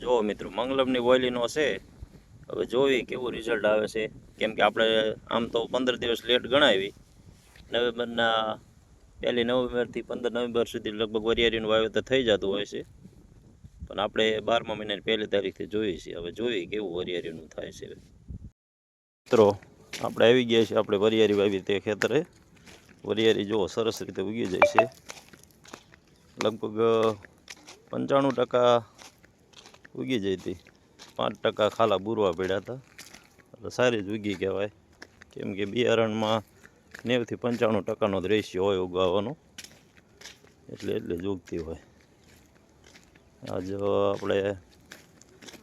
જો મિત્રો મંગલમની વોયલીનો છે. હવે જોવી કેવું રિઝલ્ટ આવે છે. કેમ કે આપણે આમ તો 15 દિવસ લેટ ગણાવી. નવેમ્બરના 1 નવેમ્બરથી 15 નવેમ્બર સુધી લગભગ વરિયાળીનું વાવેતર થઈ જતું હોય છે. પણ આપણે 12મા મહિનાની 1 તારીખથી જોઈએ છીએ. હવે જોઈએ કેવું વરિયાળીનું થાય છે. મિત્રો આપણે આવી ગયા છીએ આપણે વરિયાળી વાવી તે ખેતરે. વરિયાળી જુઓ સરસ રીતે ઉગી જાય છે. લગભગ 95% ઉગી જઈ હતી. 5% ખાલા બુરવા પડ્યા હતા. એટલે સારી જ ઉગી કહેવાય. કેમ કે બિયારણમાં 90 થી 95%નો જ રેશિયો હોય ઉગાવવાનો. એટલે જ ઉગતી હોય. આજ આપણે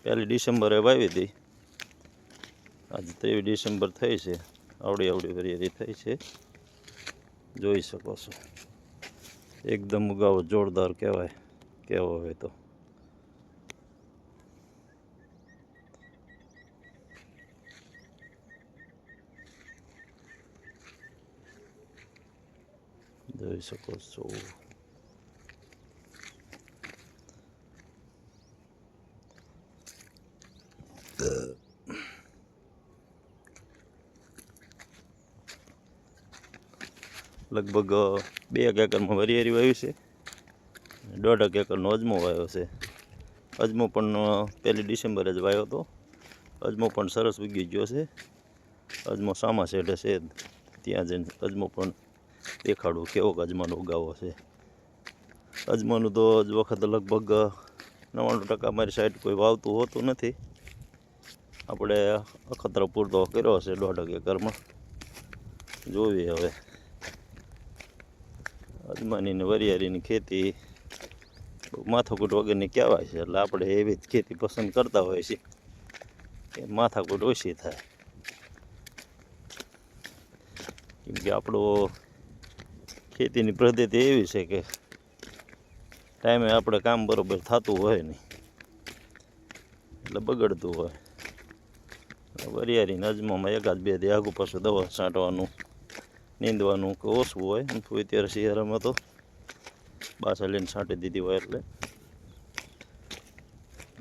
1 ડિસેમ્બરે વાવી હતી. આજે 23 ડિસેમ્બર થઈ છે. આવડી વરિયાળી થઈ છે. જોઈ શકો છો. એકદમ ઉગાવો જોરદાર કહેવાય. કેવો હોય તો જોઈ શકો છો. લગભગ 2 એકરમાં વરિયાળી વાવી છે. 1.5 એકરનો અજમો વાવ્યો છે. અજમો પણ 1 ડિસેમ્બરે જ વાવ્યો હતો. અજમો પણ સરસ ઉગી ગયો છે. અજમો સામા શેઢે છે. ત્યાં જઈને અજમો પણ દેખાડું કેવો અજમાનો ઉગાવો છે. અજમાનું તો જ વખત લગભગ 99% મારી સાઈડ કોઈ વાવતું હોતું નથી. આપણે અખતરો પૂરતો કર્યો છે 1.5 એકરમાં. જોઈએ હવે અજમાની ને વરિયાળીની ખેતી માથાકૂટ વગરની કહેવાય છે. એટલે આપણે એવી જ ખેતી પસંદ કરતા હોઈએ છીએ કે માથાકૂટ ઓછી થાય. કેમ કે આપણો ખેતીની પદ્ધતિ એવી છે કે ટાઈમે આપણે કામ બરોબર થતું હોય નહીં, એટલે બગડતું હોય. વરિયાળીને અજમામાં 1-2 દી આગું પાછું દવા છાંટવાનું, નીંદવાનું કે ઓછું હોય. અત્યારે શિયાળામાં તો બાસા લઈને છાંટી દીધી હોય. એટલે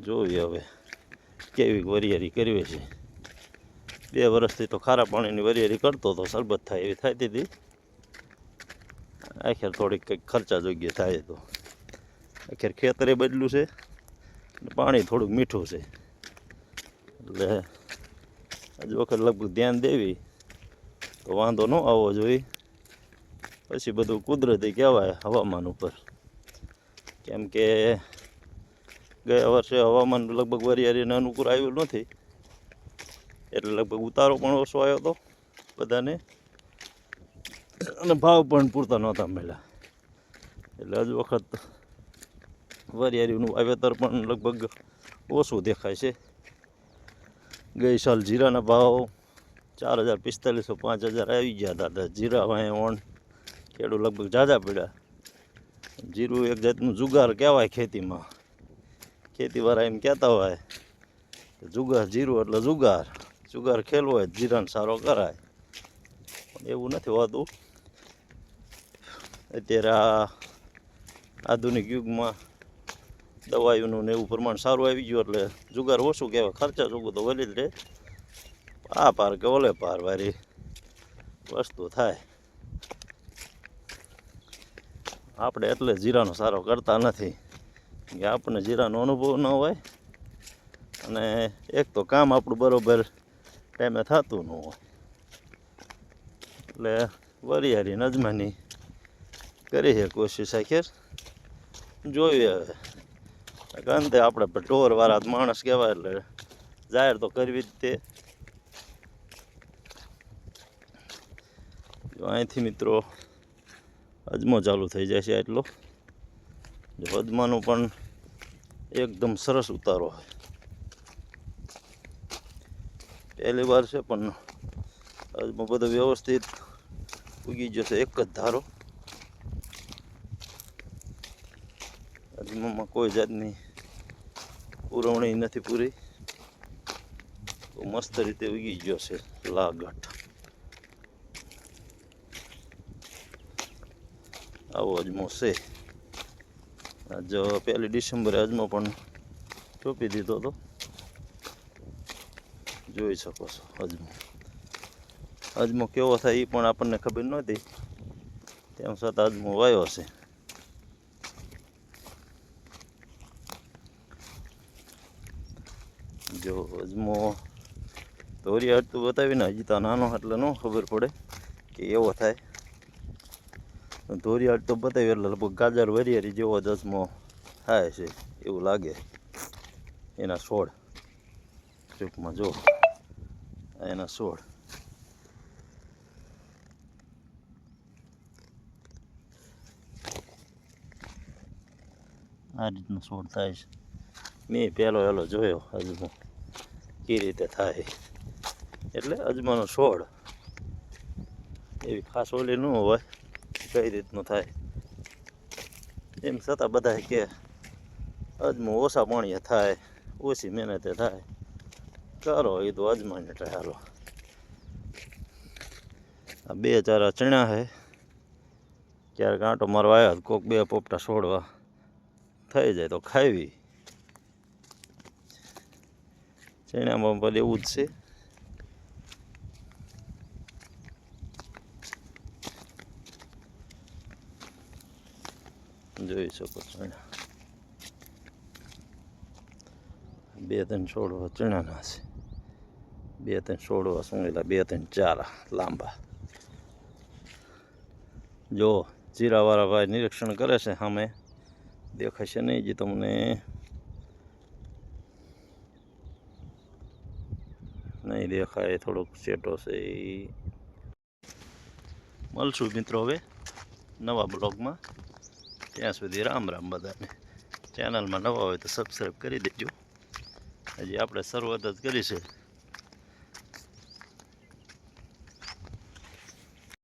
જોઈએ હવે કેવી વરિયાળી કરવી છે. 2 વર્ષથી તો ખારા પાણીની વરિયાળી કરતો તો સરબત થાય એવી થતી હતી. આખેર થોડીક કંઈક ખર્ચા જોગ્ય થાય તો આખેર ખેતરે બદલું છે, પાણી થોડુંક મીઠું છે. એટલે આજ વખત લગભગ ધ્યાન દેવી તો વાંધો ન આવવો જોઈએ. પછી બધું કુદરતી કહેવાય હવામાન ઉપર. કેમ કે ગયા વર્ષે હવામાન લગભગ વરિયાળીને અનુકૂળ આવ્યું નથી. એટલે લગભગ ઉતારો પણ ઓછો આવ્યો હતો બધાને, અને ભાવ પણ પૂરતા નહોતા મળ્યા. એટલે હજુ વખત વરિયાળીનું વાવેતર પણ લગભગ ઓછું દેખાય છે. ગઈ સાલ જીરાના ભાવ 4,045 5,000 આવી ગયા હતા. જીરા વાંહે ઓણ ખેડૂત લગભગ ઝાઝા પડ્યા. જીરું એક જાતનું જુગાર કહેવાય ખેતીમાં. ખેતીવાળા એમ કહેતા હોય જુગાર જીરું એટલે જુગાર. જુગાર ખેલવો હોય જીરાને સારો કરાય. પણ એવું નથી હોતું. અત્યારે આ આધુનિક યુગમાં દવાઈઓનું ને એવું પ્રમાણ સારું આવી ગયું. એટલે જુગાર ઓછું કહેવાય. ખર્ચા જોગું તો વળી જ રહે. આ પાર કે ઓલે પાર વાળી વસ્તુ થાય. આપણે એટલે જીરાનો સારો કરતા નથી કે આપણને જીરાનો અનુભવ ન હોય, અને એક તો કામ આપણું બરોબર ટાઈમે થતું ન હોય. એટલે વરિયાળી અજમાની કરી છે કોશિશ આખેર. જોઈએ હવે અંતે આપણે ઢોરવાળા માણસ કહેવાય એટલે જાહેર તો કરવી જ તે. અહીંથી મિત્રો અજમો ચાલુ થઈ જાય છે. એટલો અજમાનું પણ એકદમ સરસ ઉતારો હોય. પહેલી વાર છે પણ અજમો બધો વ્યવસ્થિત ઉગી જશે. એક જ ધારો. અજમામાં કોઈ જાતની પુરવણી નથી પૂરી. મસ્ત રીતે ઉગી ગયો છે લાગટ. આવો અજમો છે. આજ 1 ડિસેમ્બરે અજમો પણ ચોપી દીધો હતો, જોઈ શકો છો અજમો. અજમો કેવો થાય એ પણ આપણને ખબર નહોતી, તેમ છતાં અજમો વાયો છે. જો અજમો ધોરી હટતું બતાવીને હજી તો નાનો એટલે ન ખબર પડે કે એવો થાય. ધોરી હટતો બતાવી એટલે લગભગ ગાજર વરિયારી જેવો જ અજમો થાય છે એવું લાગે. એના છોડ ટૂંકમાં જો એના છોડ આ રીતનો છોડ થાય છે. મેં પહેલો જોયો અજમો કે રીતે થાય, એટલે અજમાનો છોડ એવી ખાસ ઓલી ન હોય કઈ રીતનું થાય. એમ છતાં બધા કે અજમો ઓછા પાણીએ થાય, ઓછી મહેનતે થાય. કરો એ તો અજમાને હાલો. આ 2 ચારા ચણા છે, ક્યારેક આંટો મારવા આવ્યા કોક 2 પોપટા છોડવા થઈ જાય તો ખાવી. ચણામાં પણ એવું જ છે. જોઈ શકો છો 2-3 છોડવા ચણાના છે, 2-3 છોડવા સુંગેલા, 2-3 ચારા લાંબા. જો જીરાવાળા ભાઈ નિરીક્ષણ કરે છે, સામે દેખાશે નહીં જે તમને નહીં દેખાય, થોડોક સેટો છે. મળશું મિત્રો હવે નવા બ્લોગમાં. ત્યાં સુધી રામ રામ બધાને. ચેનલમાં નવા હોય તો સબસ્ક્રાઈબ કરી દેજો. હજી આપણે શરૂઆત જ કરી છે.